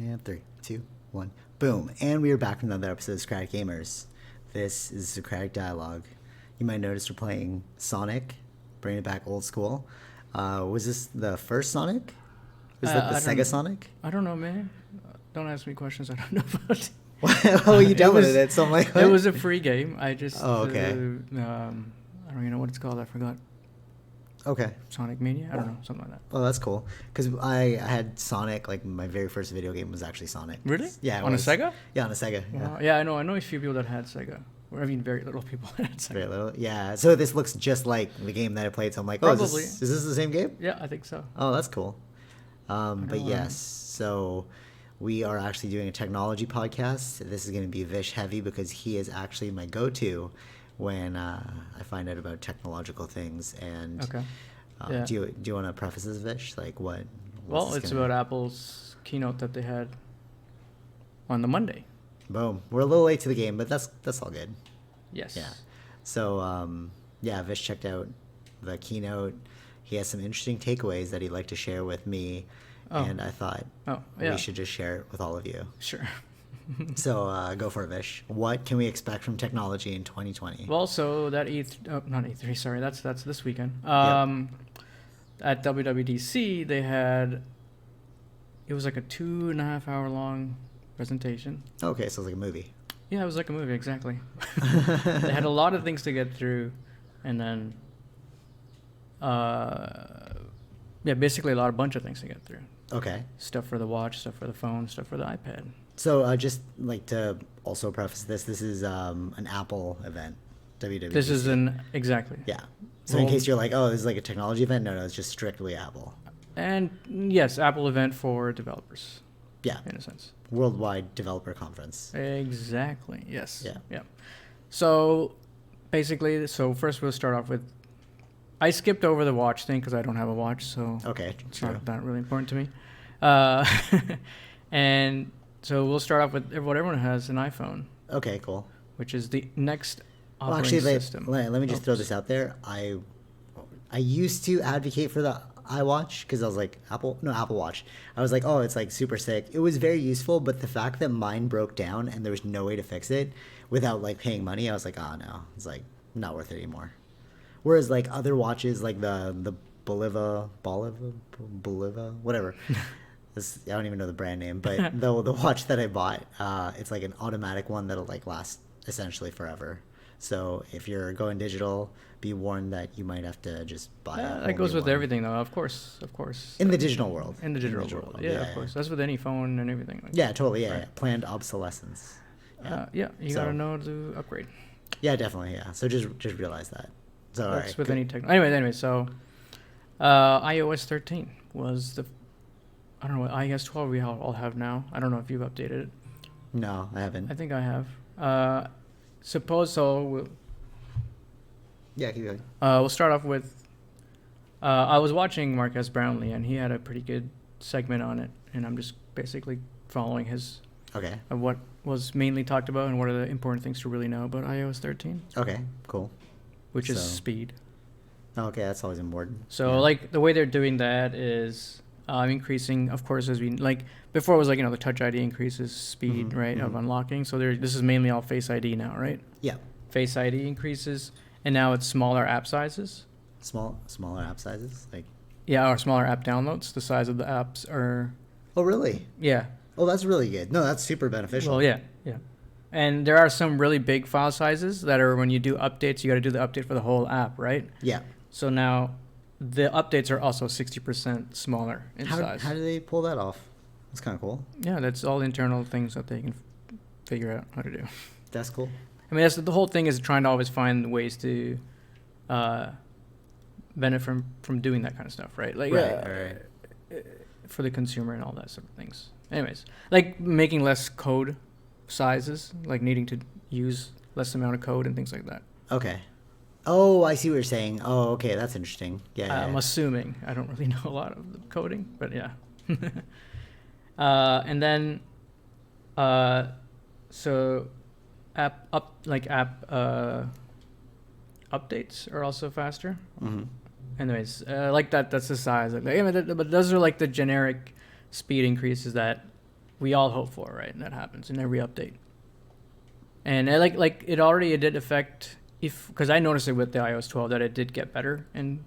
And 3, 2, 1, boom. And we are back with another episode of Socratic Gamers. This is Socratic Dialogue. You might notice we're playing Sonic, bringing it back old school. Was this the first Sonic? Was that the Sega Sonic? I don't know, man. Don't ask me questions I don't know about. Oh, you downloaded it, so I'm like, what? It was a free game. I just... Oh, okay. I don't even know what it's called. I forgot. Okay. Sonic Mania? I don't know. Something like that. Oh, that's cool. Because I had Sonic, like my very first video game was actually Sonic. Really? Yeah. On a Sega? Yeah, on a Sega. Wow. Yeah, I know a few people that had Sega. I mean, very little people that had Sega. Very little? Yeah. So this looks just like the game that I played. So I'm like, Probably. Is this the same game? Yeah, I think so. Oh, that's cool. But yes, so we are actually doing a technology podcast. This is going to be Vish heavy because he is actually my go-to when I find out about technological things. And Okay. Yeah. Do you want to preface this, Vish? Like what? Well, it's about Apple's keynote that they had on the Monday. Boom. We're a little late to the game, but that's all good. Yes. Yeah. So Vish checked out the keynote. He has some interesting takeaways that he'd like to share with me, and I thought we should just share it with all of you. Sure. So go for it, Vish. What can we expect from technology in 2020? Well, so that not E3, sorry, that's this weekend. At WWDC, they had, it was like a 2.5 hour long presentation. Okay, so it's like a movie. Yeah, it was like a movie, exactly. They had a lot of things to get through, and then, basically a bunch of things to get through. Okay. Stuff for the watch, stuff for the phone, stuff for the iPad. So just like to also preface this is an Apple event, WWDC. This is exactly. Yeah. So in case you're like, oh, this is like a technology event, no, it's just strictly Apple. And yes, Apple event for developers. Yeah. In a sense. Worldwide Developer Conference. Exactly. Yes. Yeah. So basically, first we'll start off with, I skipped over the watch thing because I don't have a watch, so okay, it's true. not that really important to me. And so we'll start off with what everyone has, an iPhone. Okay, cool. Which is the next Well, operating actually, system. let me just throw this out there. I used to advocate for the iWatch because I was like, Apple Watch. I was like, oh, it's like super sick. It was very useful, but the fact that mine broke down and there was no way to fix it without like paying money, I was like, oh no, it's like not worth it anymore. Whereas like other watches, like the Boliva, whatever. I don't even know the brand name, but the watch that I bought, it's like an automatic one that'll like last essentially forever. So if you're going digital, be warned that you might have to just buy a that goes with one. everything, though. Of course. In the digital world. In the digital world. Yeah, of course. That's with any phone and everything. Yeah, totally. Yeah, right. Planned obsolescence. You gotta know to upgrade. Yeah, definitely. Yeah. So just realize that. So that's with any technology. Anyway, so iOS 13 was I don't know what iOS 12 we all have now. I don't know if you've updated it. No, I haven't. I think I have. Suppose so. Yeah, keep going. We'll start off with. I was watching Marques Brownlee, and he had a pretty good segment on it, and I'm just basically following his. Okay. Of what was mainly talked about and what are the important things to really know about iOS 13. Okay, cool. Which is speed. Okay, that's always important. So like the way they're doing that is increasing, of course, as we like before it was like the Touch ID increases speed, right, of unlocking. So this is mainly all Face ID now, right? Yeah. Face ID increases, and now it's smaller app sizes. Smaller app sizes, like. Yeah, or smaller app downloads. The size of the apps are. Oh really? Yeah. Oh, that's really good. No, that's super beneficial. Well, yeah. And there are some really big file sizes that are when you do updates, you got to do the update for the whole app, right? Yeah. So now the updates are also 60% smaller in size. How do they pull that off? That's kind of cool. Yeah, that's all internal things that they can figure out how to do. That's cool. I mean, the whole thing is trying to always find ways to benefit from doing that kind of stuff, right? Like, right. For the consumer and all that sort of things. Anyways, like making less code sizes, like needing to use less amount of code and things like that. Okay. Oh, I see what you're saying. Oh, okay, that's interesting. Yeah. I'm assuming. I don't really know a lot of the coding, but yeah. And then, so app updates are also faster. Mm-hmm. Anyways, like that's the size. But those are like the generic speed increases that we all hope for, right? And that happens in every update. And I like it did affect because I noticed it with the iOS 12 that it did get better and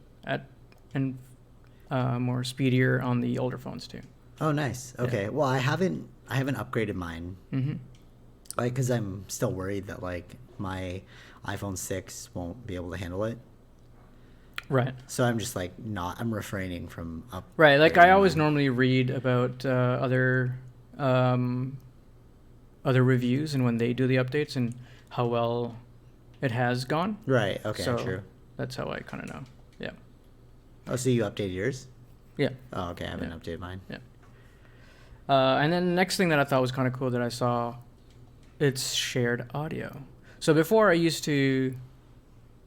more speedier on the older phones too. Oh, nice. Okay. Yeah. Well, I haven't upgraded mine. Mm-hmm. Like, because I'm still worried that like my iPhone 6 won't be able to handle it. Right. So I'm just like I'm refraining from Right. Like I always mine. normally read about other reviews and when they do the updates and how well it has gone. Right. Okay. So True. that's how I kind of know. Yeah. Oh, so you updated yours? Yeah. Oh, okay. I haven't updated mine. Yeah. And then the next thing that I thought was kind of cool that I saw, it's shared audio. So before I used to,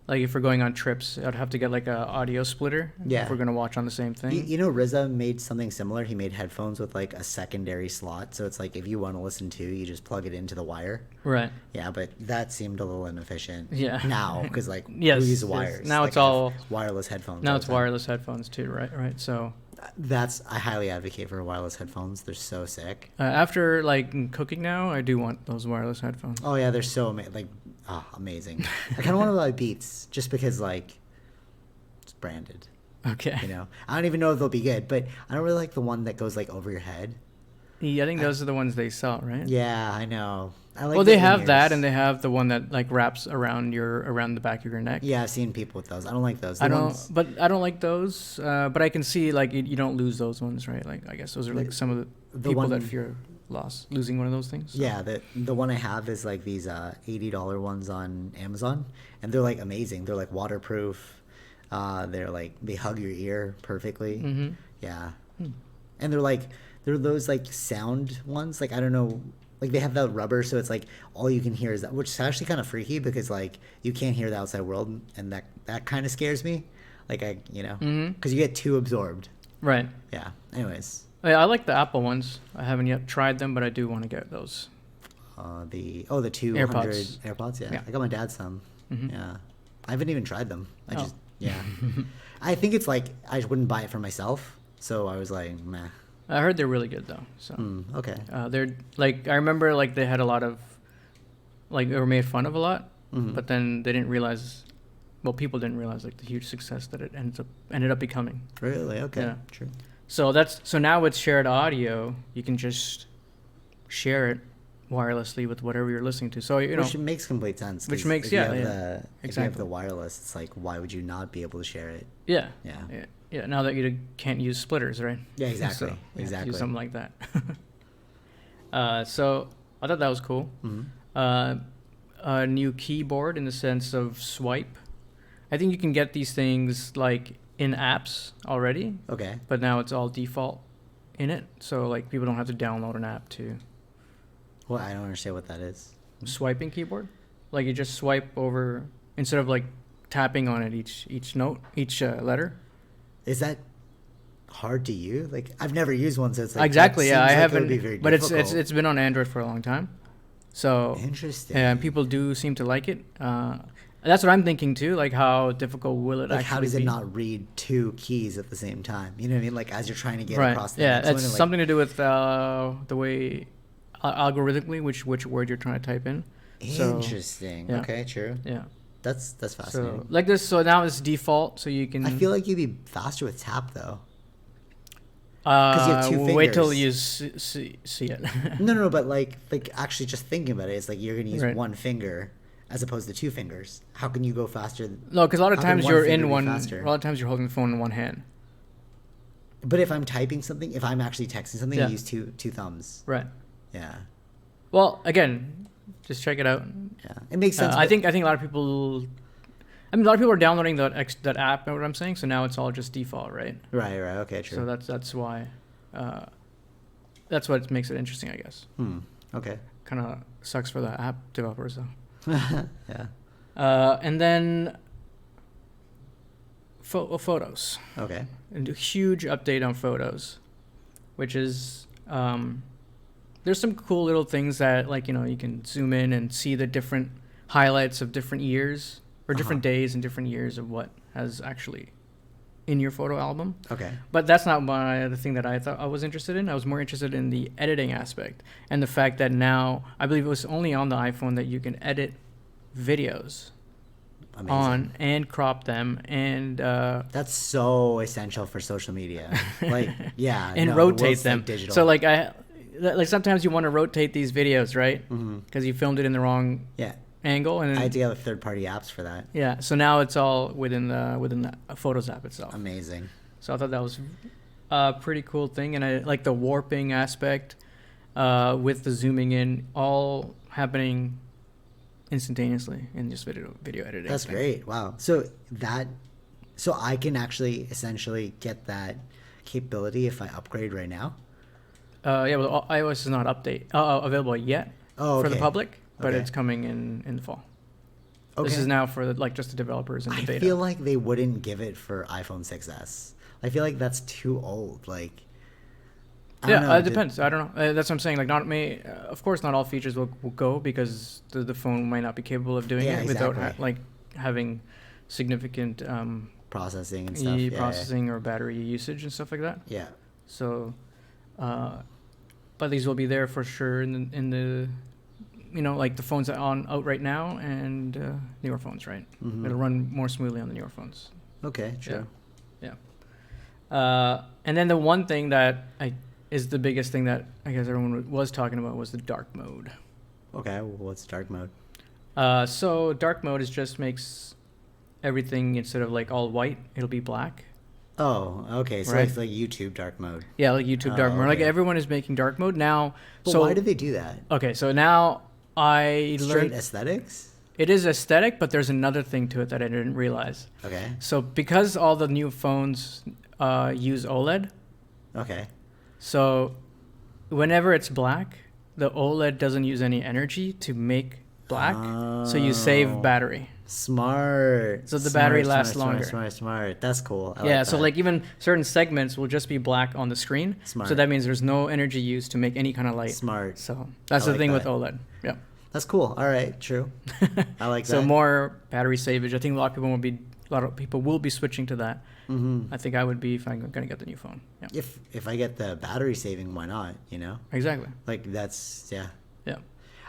like if we're going on trips, I'd have to get like a audio splitter Yeah. if we're going to watch on the same thing. You know, RZA made something similar. He made headphones with like a secondary slot. So it's like if you want to listen to, you just plug it into the wire. Right. Yeah, but that seemed a little inefficient. Yeah. Now, because like Yes, we use yes. wires. Now Like, it's I have all- wireless headphones. Now all it's the time. wireless headphones too, right? Right. So I highly advocate for wireless headphones. They're so sick. after like cooking now, I do want those wireless headphones. Oh yeah, they're so amazing. I kind of want to buy Beats just because like it's branded. Okay. You know, I don't even know if they'll be good, but I don't really like the one that goes like over your head. Yeah, I think those are the ones they sell, right? Yeah, I know. I like. Well, the they have that, in-ears. and they have the one that like wraps around the back of your neck. Yeah, I've seen people with those. I don't like those. I don't like those. But I can see like you don't lose those ones, right? Like I guess those are like some of the people one- that fear losing one of those things. So. Yeah, the one I have is like these $80 ones on Amazon, and they're like amazing. They're like waterproof. They're like they hug your ear perfectly. Mm-hmm. Yeah, and they're those like sound ones. Like I don't know, like they have that rubber, so it's like all you can hear is that, which is actually kind of freaky because like you can't hear the outside world, and that kind of scares me. Like because you get too absorbed. Right. Yeah. Anyways. I like the Apple ones. I haven't yet tried them, but I do want to get those. The 200 AirPods. Yeah. I got my dad some. Mm-hmm. Yeah, I haven't even tried them. Oh. I think it's like I wouldn't buy it for myself, so I was like, meh. I heard they're really good though. So Okay. they're like I remember like they had a lot of like they were made fun of a lot, but then they didn't realize. Well, people didn't realize like the huge success that it ended up becoming. Really? Okay. Yeah. True. So now with shared audio, you can just share it wirelessly with whatever you're listening to. So Which makes complete sense. 'Cause Which makes- if you yeah, have yeah. If you have Exactly. the wireless, it's like why would you not be able to share it? yeah. Yeah. Yeah. Now that you can't use splitters, right? Yeah. Exactly. So you have to Exactly. use something like that. So I thought that was cool. Mm-hmm. A new keyboard in the sense of swipe. I think you can get these things like in apps already, Okay. but now it's all default in it. So like people don't have to download an app to Well, I don't understand what that is. swiping keyboard. Like you just swipe over instead of like tapping on it each note, each letter. Is that hard to use? Like I've never used one, so it's like Exactly. that Yeah, I seems like it would haven't. be very But it's difficult. been on Android for a long time. So Interesting. and people do seem to like it. That's what I'm thinking too. Like how difficult will it Like actually how does it be? not read two keys at the same time? You know what I mean? Like as you're trying to get Right. across the Yeah, next it's one. and, like, something to do with the way algorithmically which word you're trying to type in. So, Interesting. yeah. Okay, true. Yeah. That's fascinating. So like this. So now it's default. So you can. I feel like you'd be faster with tap though. 'Cause you have two Wait till fingers. you see it. No, but like actually just thinking about it, it's like you're gonna use Right. one finger as opposed to two fingers. How can you go faster? No, because a lot of How can times one you're finger in be one. faster? A lot of times you're holding the phone in one hand. But if I'm typing something, if I'm actually texting something, Yeah. I use two thumbs. Right. Yeah, Well, again, just check it out. yeah, it makes sense. I but- think a lot of people. I mean, a lot of people are downloading that app. Know what I'm saying? So now it's all just default, right? Right. Okay, true. So that's why. That's what makes it interesting, I guess. Okay. Kind of sucks for the app developers, though. Yeah. And then photos. Okay. And a huge update on photos, which is there's some cool little things that you can zoom in and see the different highlights of different years or different days and different years of what has actually in your photo album. Okay. But that's not the thing that I thought I was interested in. I was more interested in the editing aspect and the fact that now, I believe it was only on the iPhone that you can edit videos. Amazing. On and crop them, and that's so essential for social media. Like, yeah, and rotate them. Like digital. So like sometimes you want to rotate these videos, right? Because you filmed it in the wrong angle, and I had to have third-party apps for that. Yeah, so now it's all within the Photos app itself. Amazing. So I thought that was a pretty cool thing, and I like the warping aspect with the zooming in, all happening instantaneously in just video editing. That's great. Wow. So I can actually essentially get that capability if I upgrade right now. Well, iOS is not available yet for the public, but it's coming in the fall. Okay. This is now for just the developers and the beta. I feel like they wouldn't give it for iPhone 6s. I feel like that's too old. Like, it depends. I don't know. That's what I'm saying. Like, not me. Of course, not all features will go because the phone might not be capable of doing it without having significant processing and stuff. Processing or battery usage and stuff like that. Yeah. So, but these will be there for sure in the like the phones that are out right now and newer phones, right? Mm-hmm. It'll run more smoothly on the newer phones. Okay. True. Yeah. And then the one thing that is the biggest thing that I guess everyone was talking about was the dark mode. Okay, well, what's dark mode? So dark mode just makes everything, instead of like all white, it'll be black. Oh, okay. So it's like YouTube dark mode. Yeah, like YouTube dark mode. Like everyone is making dark mode now. But why did they do that? Okay, so now I learned aesthetics? It is aesthetic, but there's another thing to it that I didn't realize. Okay. So because all the new phones use OLED. Okay. So whenever it's black, the OLED doesn't use any energy to make black. So you save battery. Smart. So the battery lasts longer. Smart. That's cool. I like that. So like even certain segments will just be black on the screen. Smart. So that means there's no energy used to make any kind of light. Smart. So that's the thing with OLED. Yeah. That's cool. All right. True. I like that. So more battery savage. I think a lot of people will be switching to that. Mm-hmm. I think I would be if I'm going to get the new phone. Yeah. If I get the battery saving, why not? Exactly. Like that's Yeah.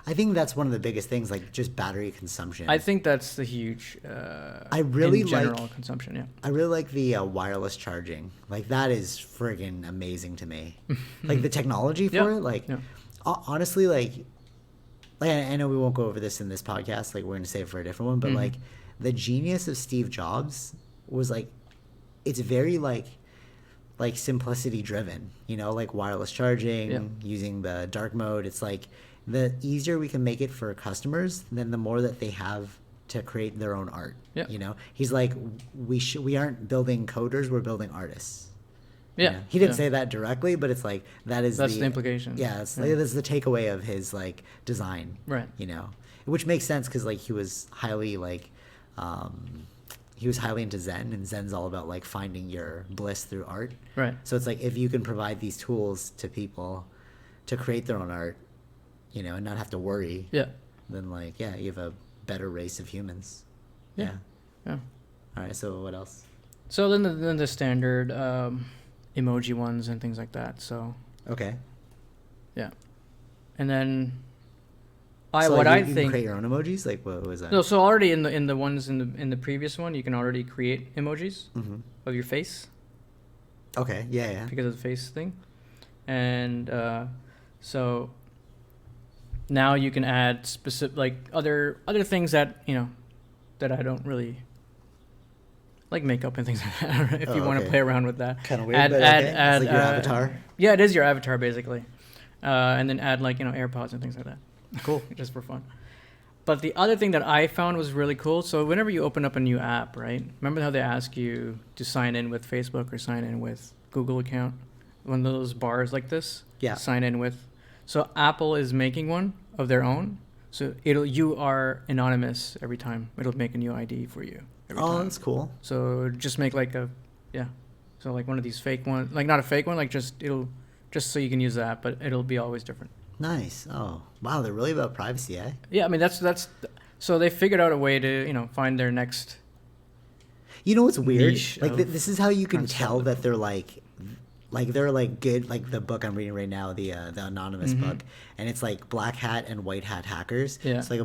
I think that's one of the biggest things, like just battery consumption. I think that's the huge. Consumption. Yeah. I really like the wireless charging. Like that is friggin' amazing to me. Like the technology for it. Like honestly, like I know we won't go over this in this podcast. Like we're gonna save it for a different one. But like the genius of Steve Jobs was like, it's very like simplicity driven. Like wireless charging, using the dark mode. It's like, the easier we can make it for customers, then the more that they have to create their own art. Yeah. He's like, we aren't building coders, we're building artists. Yeah. He didn't say that directly, but it's like that's the implication. Yeah, that's the takeaway of his like design. Right. Which makes sense because like he was highly into Zen, and Zen's all about like finding your bliss through art. Right. So it's like if you can provide these tools to people to create their own art, and not have to worry. Yeah. Then you have a better race of humans. Yeah. All right. So what else? So then the standard emoji ones and things like that. So. Okay. Yeah. And then. You can create your own emojis. Like what was that? No. So already in the ones in the previous one, you can already create emojis of your face. Okay. Yeah. Because of the face thing, and so. Now you can add specific other things that that I don't really like, makeup and things like that. If you want to play around with that, kind of weird. Add like your avatar. Yeah, it is your avatar basically, and then add AirPods and things like that. Cool, just for fun. But the other thing that I found was really cool. So whenever you open up a new app, right? Remember how they ask you to sign in with Facebook or sign in with Google account? One of those bars like this. Yeah. Sign in with. So Apple is making one of their own. So you are anonymous every time. It'll make a new ID for you every time. That's cool. So just make so like one of these fake ones, like not a fake one, like just so you can use that, but it'll be always different. Nice. Oh, wow. They're really about privacy, eh? Yeah, I mean that's so they figured out a way to find their next. You know what's weird? niche Like of this is how you can trying to tell sell it. that they're they're like good. Like the book I'm reading right now, the anonymous book, and it's like black hat and white hat hackers. Yeah. So like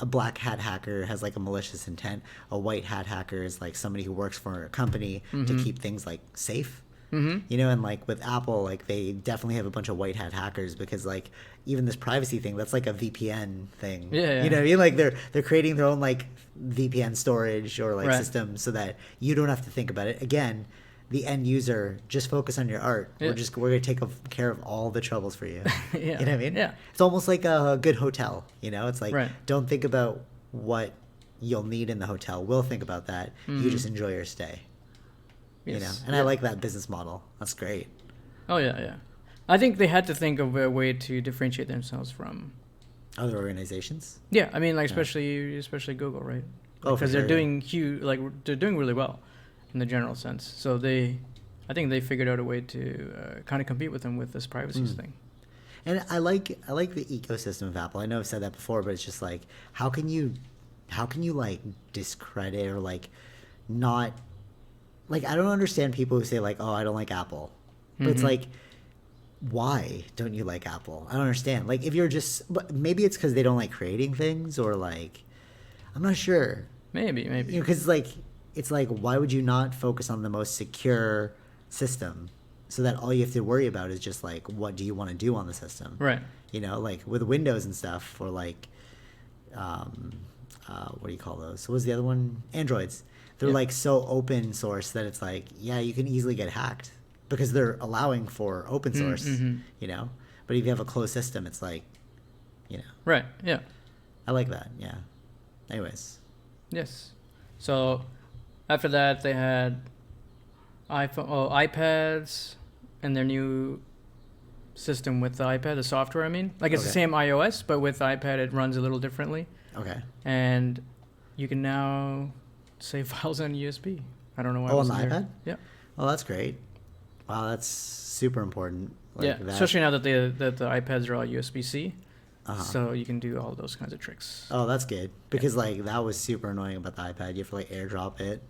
a black hat hacker has like a malicious intent. A white hat hacker is like somebody who works for a company to keep things like safe. You know, and like with Apple, like they definitely have a bunch of white hat hackers because like even this privacy thing, that's like a VPN thing. Yeah. You know what I mean? Like they're creating their own like VPN storage or like Right. system so that you don't have to think about it. Again, the end user, just focus on your art. Yeah. We're gonna take care of all the troubles for you. Yeah. You know what I mean? Yeah. It's almost like a good hotel. You know, it's like Right. don't think about what you'll need in the hotel. We'll think about that. You just enjoy your stay. You know, Yes. and I like that business model. That's great. Oh yeah. I think they had to think of a way to differentiate themselves from. Other organizations. Yeah, I mean, like especially Google, right? Oh, for Because sure, they're doing huge, like they're doing really well, in the general sense. So I think they figured out a way to kind of compete with them with this privacy thing. And I like the ecosystem of Apple. I know I've said that before, but it's just like how can you like discredit or like not like I don't understand people who say like, oh, I don't like Apple. But it's like why don't you like Apple? I don't understand. Like if you're just maybe it's because they don't like creating things or like I'm not sure. Maybe. You know, because it's like why would you not focus on the most secure system so that all you have to worry about is just like what do you want to do on the system, Right. you know, like with Windows and stuff or like what do you call those, what was the other one, Androids, they're like so open source that it's like yeah you can easily get hacked because they're allowing for open source, you know, but if you have a closed system it's like, you know, Right. Yeah. I like that. Yeah, anyways. Yes. So after that, they had iPads, and their new system with the iPad, the software. I mean, like it's the Okay. same iOS, but with iPad it runs a little differently, Okay. and you can now save files on USB. I don't know why. it Oh, on the wasn't there. iPad? Yeah. Oh, that's great. Wow, that's super important. Like Yeah. that. Especially now that the iPads are all USB-C, Uh-huh. so you can do all those kinds of tricks. Oh, that's good because like that was super annoying about the iPad. You have to like AirDrop it.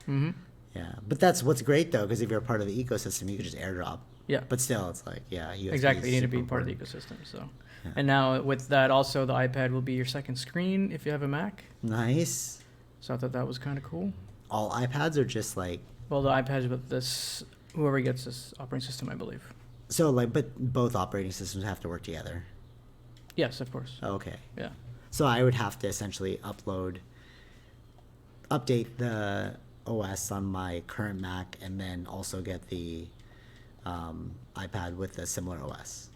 Mm-hmm. Yeah, but that's what's great though because if you're a part of the ecosystem, you can just AirDrop. Yeah. But still, it's like yeah, USB Exactly. is You need to super be part of the important. ecosystem. So, Yeah. and now with that, also the iPad will be your second screen if you have a Mac. Nice. So I thought that was kind of cool. All iPads are just like Well, the iPads with this, whoever gets this operating system, I believe. so like, but both operating systems have to work together. Yes, of course. Oh, okay. Yeah. So I would have to essentially update the OS on my current Mac, and then also get the iPad with a similar OS.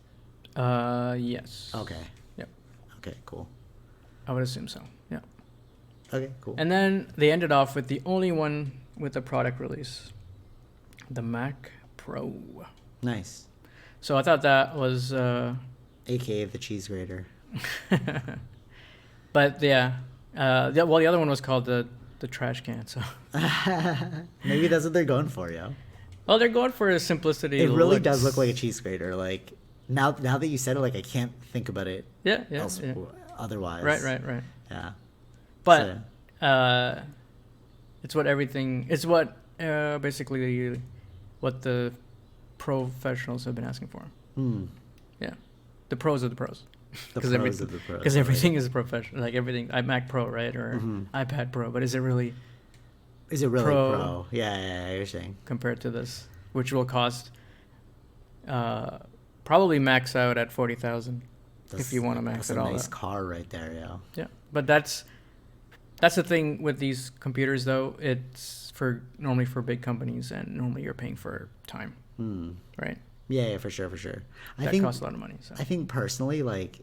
Yes. Okay. Yep. Okay. Cool. I would assume so. Yeah. Okay. Cool. And then they ended off with the only one with the product release, the Mac Pro. Nice. So I thought that was, AKA the cheese grater. but yeah, well, the other one was called the trash can. So, Maybe that's what they're going for, yo. well, they're going for a simplicity. It really looks. does look like a cheese grater. Like now that you said it, like I can't think about it Yeah. otherwise. Right. Yeah. But it's what everything. It's what basically what the professionals have been asking for. Yeah, the pros of the pros. The Because pros of the pros. Because right? everything is professional. Like everything, Mac Pro, right, or iPad Pro. But is it really Is it really Pro. pro? Yeah, you're saying. compared to this, which will cost probably max out at 40,000 if you want to max That's it a all nice out. car right there, yo. Yeah, but that's the thing with these computers, though. It's normally for big companies, and normally you're paying for time, right? Yeah, for sure. I That think costs a lot of money. So I think personally, like,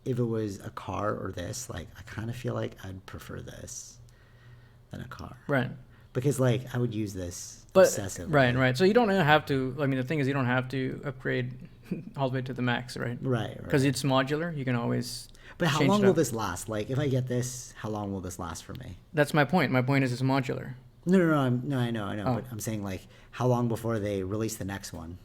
if it was a car or this, like, I kind of feel like I'd prefer this than a car. right, Because, like, I would use this but obsessively. right. So you don't have to. I mean, the thing is, you don't have to upgrade all the way to the max, right? Right. Because it's modular. You can always. But how change long it will up. this last? Like, if I get this, how long will this last for me? That's my point. My point is, it's modular. No. I know. Oh. But I'm saying, like, how long before they release the next one?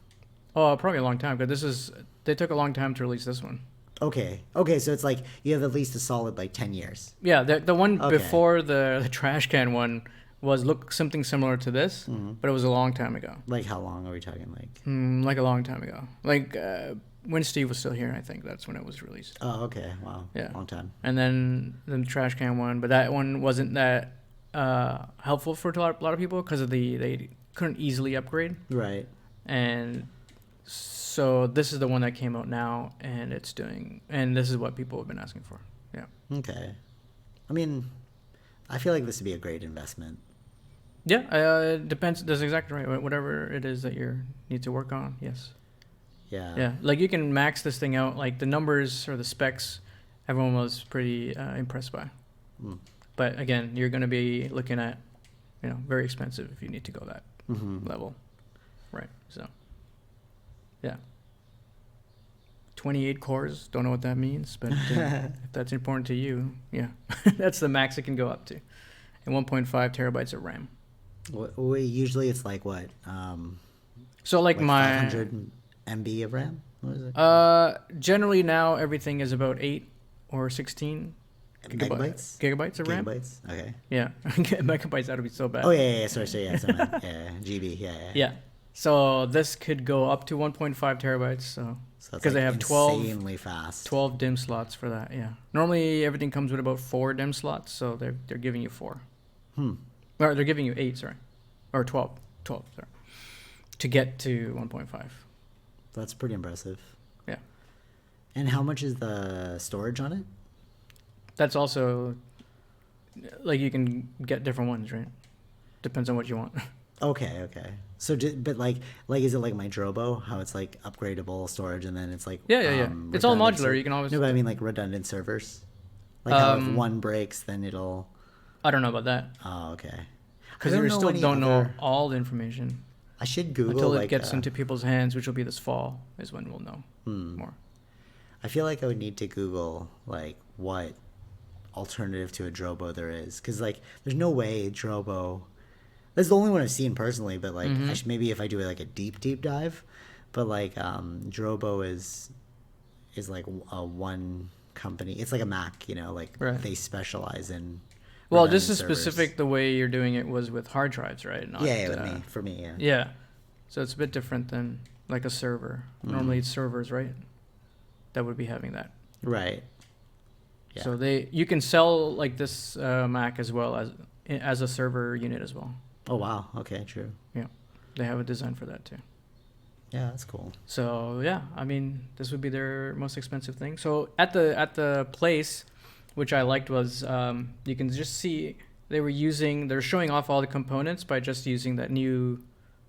Oh, probably a long time. Because they took a long time to release this one. Okay, so it's like you have at least a solid, like, 10 years. Yeah, the one Okay. before the trash can one was something similar to this, but it was a long time ago. Like how long are we talking? Like a long time ago. Like when Steve was still here, I think that's when it was released. Oh, okay. Wow. Yeah. Long time. And then the trash can one, but that one wasn't that helpful for a lot of people because of they couldn't easily upgrade. Right. And so this is the one that came out now, and this is what people have been asking for. Yeah. Okay. I mean, I feel like this would be a great investment. Yeah, it depends. That's exactly right. Whatever it is that you need to work on, yes. Yeah. Yeah, like you can max this thing out. Like the numbers or the specs, everyone was pretty impressed by. But again, you're going to be looking at, very expensive if you need to go that level. Right, so, yeah. 28 cores, don't know what that means, but if that's important to you, yeah. That's the max it can go up to. And 1.5 terabytes of RAM. Usually it's like what? So like my 500 MB of RAM? What is it? Generally now everything is about 8 or 16 Megabytes? Gigabytes of RAM? Gigabytes? Okay. Yeah. Megabytes, that would be so bad. Oh, yeah. Sorry. Yeah. GB. Yeah. Yeah. So this could go up to 1.5 terabytes. So because they have 12 insanely fast. 12 DIMM slots for that. Yeah. Normally everything comes with about 4 DIMM slots, so they're giving you 4. Or they're giving you 8, sorry. Or 12, sorry. To get to 1.5. That's pretty impressive. Yeah. And how much is the storage on it? That's also, like, you can get different ones, right? Depends on what you want. Okay. So, but like, is it like my Drobo? How it's like upgradable storage, and then it's like Yeah. It's all modular. You can always. No, but I mean like redundant servers. Like how if one breaks, then it'll. I don't know about that. Oh, okay. Because you still don't know all the information. I should Google until it gets into people's hands, which will be this fall, is when we'll know more. I feel like I would need to Google like what alternative to a Drobo there is, because like there's no way Drobo. That's the only one I've seen personally, but like maybe if I do like a deep dive, but like Drobo is like a one company. It's like a Mac, like they specialize in. Well, this is specific. The way you're doing it was with hard drives, right? Not, for me, yeah. Yeah, so it's a bit different than like a server. Normally, it's servers, right? That would be having that. Right. Yeah. So you can sell like this Mac as well as a server unit as well. Oh wow! Okay, true. Yeah, they have a design for that too. Yeah, that's cool. So yeah, I mean, this would be their most expensive thing. So at the place, which I liked, was you can just see they're showing off all the components by just using that new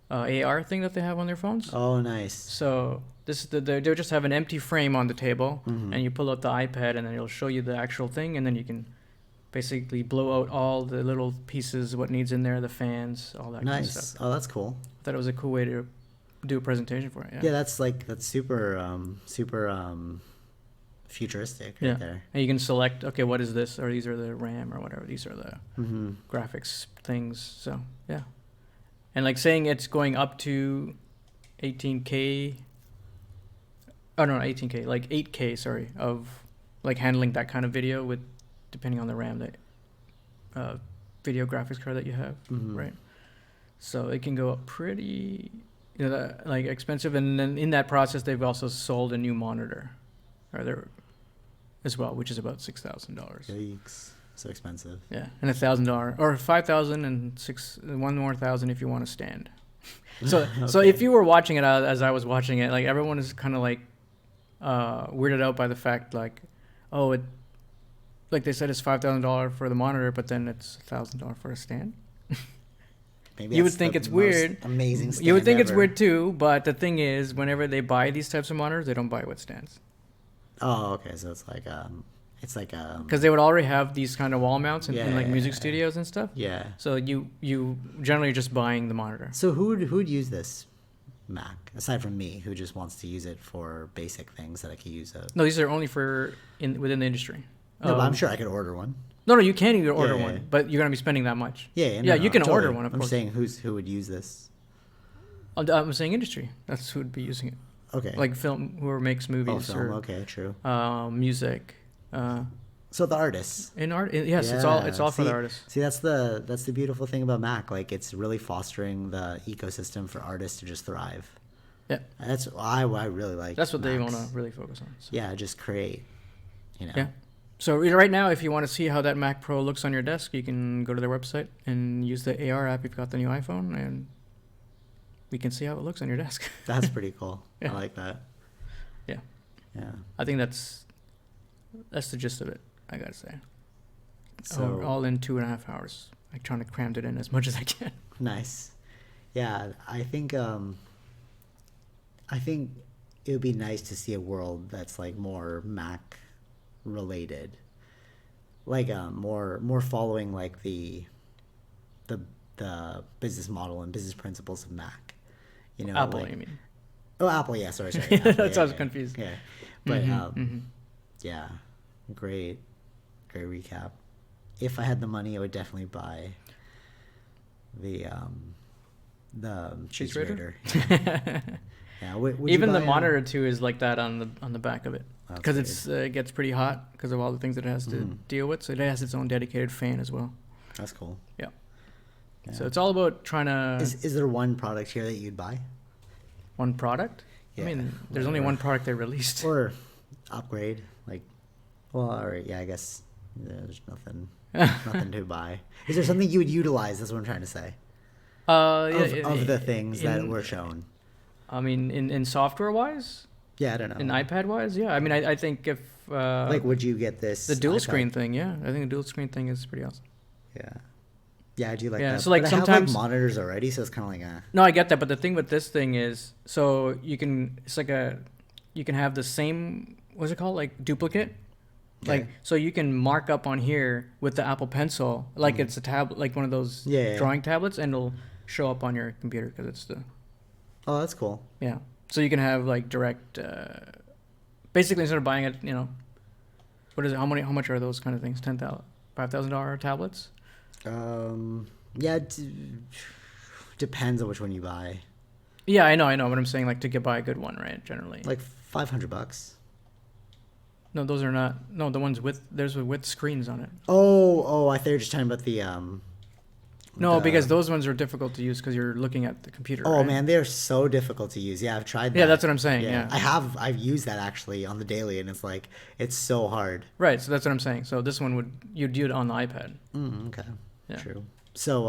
AR thing that they have on their phones. Oh, nice. So they'll just have an empty frame on the table, and you pull out the iPad, and then it'll show you the actual thing, and then you can basically blow out all the little pieces, what needs in there, the fans, all that kind of stuff. Oh, that's cool. I thought it was a cool way to do a presentation for it. Yeah, that's super futuristic right there. And you can select, okay, what is this, or these are the RAM or whatever, these are the graphics things. So yeah, and like saying it's going up to 18K. Oh no, 18K, like 8K, sorry, of like handling that kind of video with depending on the RAM that video graphics card that you have, right? So it can go up pretty like expensive, and then in that process they've also sold a new monitor as well, which is about $6,000. Yikes. So expensive. Yeah, and $1,000 or $5,000 and one more $1,000 if you want to stand. So so if you were watching it as I was watching it, like everyone is kind of like weirded out by the fact like, oh, like they said it's $5,000 for the monitor, but then it's $1,000 for a stand. Maybe you would think it's weird. Amazing stand you would think ever. It's weird too, but the thing is, whenever they buy these types of monitors, they don't buy with stands. Oh, okay. So it's like because they would already have these kind of wall mounts in like music studios and stuff. Yeah. So you generally are just buying the monitor. So who'd use this Mac aside from me, who just wants to use it for basic things that I could use? No, these are only for within the industry. No, but I'm sure I could order one. No, you can't even order one, but you're gonna be spending that much. Yeah, you can totally. order one. Of course. I'm saying who would use this? I'm saying industry. That's who would be using it. Okay. Like film, whoever makes movies. Oh, film. Or, okay, true. Music. So the artists. Yes, it's all for the artists. See, that's the beautiful thing about Mac. Like, it's really fostering the ecosystem for artists to just thrive. Yeah, That's I really like. that's what they Macs. want to really focus on. So. Yeah, just create. Yeah. So right now, if you want to see how that Mac Pro looks on your desk, you can go to their website and use the AR app if you've got the new iPhone, and we can see how it looks on your desk. That's pretty cool. Yeah. I like that. Yeah. Yeah. I think that's the gist of it, I gotta say. So All in 2.5 hours. I'm trying to cram it in as much as I can. nice. Yeah, I think it would be nice to see a world that's like more Mac related, like more following like the business model and business principles of Mac. You know, Apple, like, you mean? Oh, Apple. Yeah, sorry. Apple, That's why I was confused. Yeah, but Mm-hmm. yeah, great recap. If I had the money, I would definitely buy the cheese Raider? Raider. Yeah. Would you Even the buy, monitor too is like that on the back of it, That's because weird. it gets pretty hot because of all the things it has to deal with. So it has its own dedicated fan as well. That's cool. Yeah. Yeah. So it's all about trying to Is there one product here that you'd buy? one product. Yeah, I mean, there's only whatever. one product they released. Or upgrade? Like, well, all right. Yeah, I guess there's nothing to buy. Is there something you would utilize? That's what I'm trying to say. Of the things that were shown. I mean, in software wise, Yeah, I don't know. in iPad wise, yeah. I mean, I think if like, would you get this? the dual iPad? screen thing, yeah, I think the dual screen thing is pretty awesome. Yeah. Yeah, I do like Yeah, that. so, like, but I have sometimes- like monitors already, so it's kind of like No, I get that, but the thing with this thing is, so you can have the same, what's it called, like duplicate, like, Okay. so you can mark up on here with the Apple Pencil, like it's a tablet, like one of those Yeah. drawing tablets, and it'll show up on your computer because it's Oh, that's cool. yeah. So you can have like direct, basically instead of buying it, what is it? How much are those kind of things? $5,000 tablets? Yeah, depends on which one you buy. Yeah, I know, but I'm saying like to buy a good one, right? Generally, Like $500. no, those are not. No, the ones with screens on it. Oh, I thought you were just talking about the No, the- because those ones are difficult to use because you're looking at the computer. Oh right? man, they're so difficult to use. Yeah, I've tried that. Yeah, that's what I'm saying. Yeah. I've used that actually on the daily, and it's so hard. Right. So that's what I'm saying. So this one you'd do it on the iPad. Okay. Yeah. True. So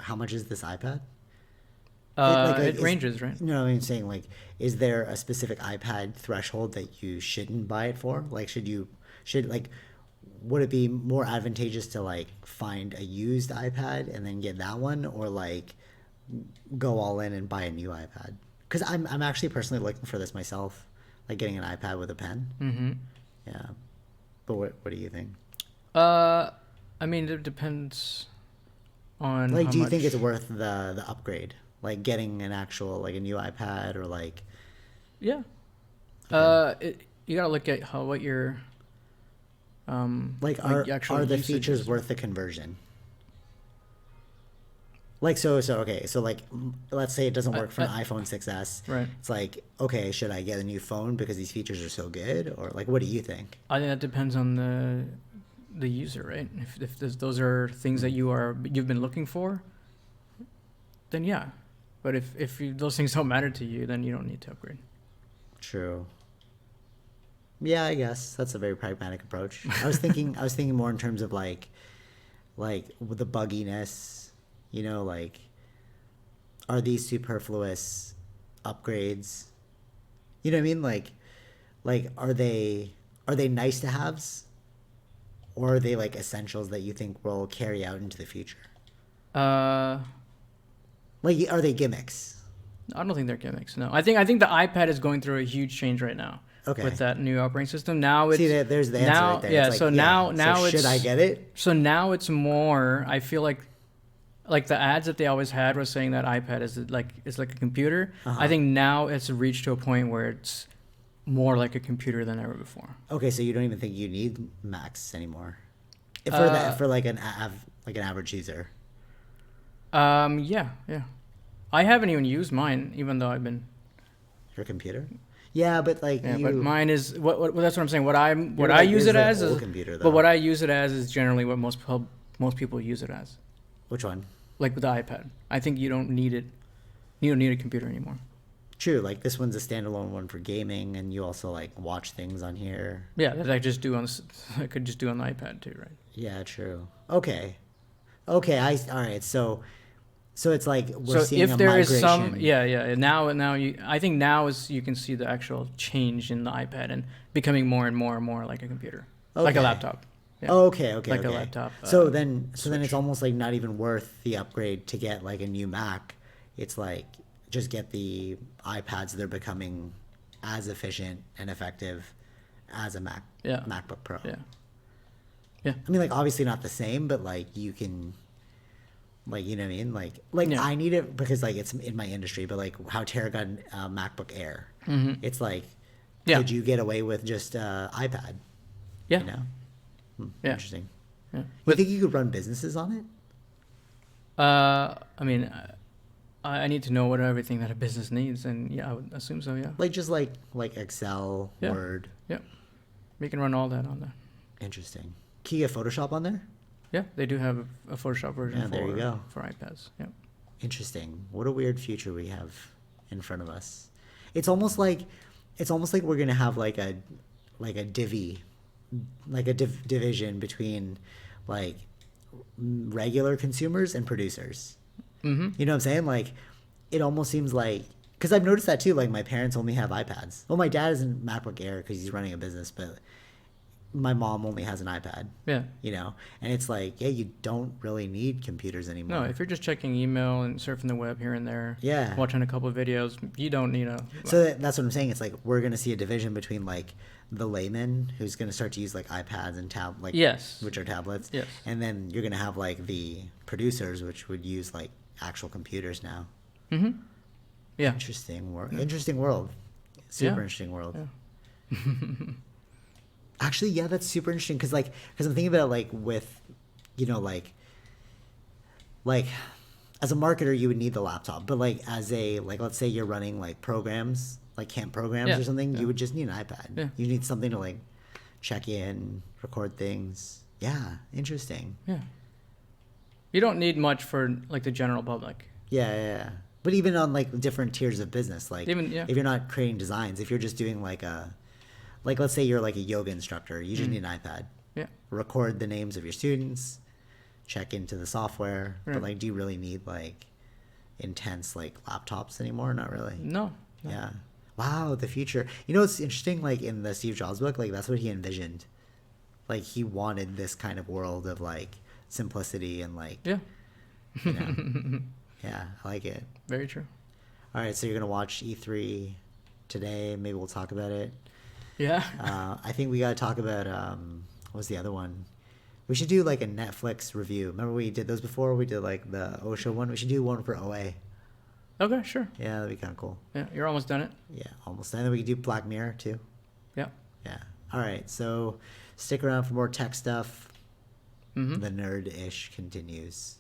how much is this iPad? It ranges, right? No, I'm saying, like, is there a specific iPad threshold that you shouldn't buy it for? Like, would it be more advantageous to like find a used iPad and then get that one, or like go all in and buy a new iPad? Because I'm actually personally looking for this myself, like getting an iPad with a pen. Mm-hmm. Yeah. But what do you think? I mean, it depends on Like, how do you much... think it's worth the upgrade? Like getting an actual, like, a new iPad, or like... Yeah. You gotta look at what your Like, actual are the usage features is. worth the conversion? Like, so okay, so like, let's say it doesn't work for an iPhone 6S. Right. It's like, okay, should I get a new phone because these features are so good? Or like, what do you think? I think that depends on the user, right? If those are things that you've been looking for, then yeah. But if those things don't matter to you, then you don't need to upgrade. True. Yeah, I guess that's a very pragmatic approach. I was thinking more in terms of like with the bugginess, like, are these superfluous upgrades? You know what I mean? Like are they nice to haves, or are they like essentials that you think will carry out into the future? Like, are they gimmicks? I don't think they're gimmicks. No, I think the iPad is going through a huge change right now. Okay. With that new operating system, now it's There's the answer now, right there. yeah. It's like, So now so it's should I get it? So now it's more. I feel like the ads that they always had was saying that iPad is like a computer. I think now it's reached to a point where it's more like a computer than ever before. Okay, so you don't even think you need Macs anymore, for like an average user. Yeah. I haven't even used mine, even though I've been. Your computer? Yeah, but like Yeah, you. but mine is what that's what I'm saying. What Your, I like, use is it an as old is, computer, but though. what I use it as is generally what most people use it as. Which one? Like with the iPad, I think you don't need it. You don't need a computer anymore. True, like this one's a standalone one for gaming, and you also like watch things on here. Yeah, that I just do on. I could just do on the iPad too, right? Yeah, true. Okay, okay. All right. So it's like we're So seeing if a there migration. is some, yeah. Now I think now is you can see the actual change in the iPad and becoming more and more like a computer, like a Okay. laptop. Yeah. Okay, Like a okay. laptop, So then it's switch. almost like not even worth the upgrade to get like a new Mac. It's like just get the iPads. They're becoming as efficient and effective as a MacBook Pro. Yeah. Yeah. I mean, like obviously not the same, but like you can, like you know what I mean. Like Yeah. I need it because like it's in my industry. But like how Tara got a MacBook Air, it's like Yeah. could you get away with just iPad? Yeah. You know, Yeah. interesting. Yeah. You think you could run businesses on it? I mean, I need to know what everything that a business needs, and yeah, I would assume so. Yeah. Like just like Excel, Yeah. Word. Yeah. We can run all that on there. Interesting. Can you get Photoshop on there? Yeah, they do have a Photoshop version Yeah, there you go. for iPads. Yeah. Interesting. What a weird future we have in front of us. It's almost like we're gonna have like a division between like regular consumers and producers. Mm-hmm. You know what I'm saying? Like it almost seems like because I've noticed that too. Like my parents only have iPads. Well, my dad is in MacBook Air because he's running a business, but my mom only has an iPad. Yeah. You know, and it's like, yeah, you don't really need computers anymore. No, if you're just checking email and surfing the web here and there, Yeah. watching a couple of videos, you don't need a. So that's what I'm saying. It's like we're gonna see a division between like the layman who's gonna start to use like iPads and Yes. which are tablets. Yes. And then you're gonna have like the producers, which would use like actual computers now. Mm-hmm. Yeah. Interesting world. Interesting world. Super interesting world. Yeah. Actually, yeah, that's super interesting because I'm thinking about it like with, you know, like as a marketer you would need the laptop, but like as a like let's say you're running like programs like camp programs Yeah. or something, Yeah. you would just need an iPad. Yeah. You need something to like check in, record things. Yeah, interesting. Yeah. You don't need much for like the general public. Yeah. But even on like different tiers of business, like Even- yeah. if you're not creating designs, if you're just doing like let's say you're like a yoga instructor, you just need an iPad. Yeah. Record the names of your students, check into the software. Right. But like, do you really need like intense like laptops anymore? Not really. No. Yeah. Wow, the future. You know, it's interesting. Like in the Steve Jobs book, like that's what he envisioned. Like he wanted this kind of world of like simplicity and like, Yeah. you know. Yeah, I like it. Very true. All right, so you're gonna watch E3 today. Maybe we'll talk about it. Yeah. I think we gotta talk about what was the other one? We should do like a Netflix review. Remember we did those before? We did like the OSHA one. We should do one for OA. Okay, sure. Yeah, that'd be kind of cool. Yeah, you're almost done it. Yeah, almost. And then we could do Black Mirror too. Yeah. Yeah. All right, so stick around for more tech stuff. Mm-hmm. The nerd-ish continues.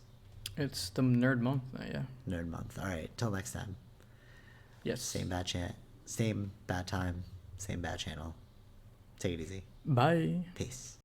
It's the nerd month. Yeah. Nerd month. All right, till next time. Yes. Same bad time, same bad channel. Take it easy. Bye. Peace.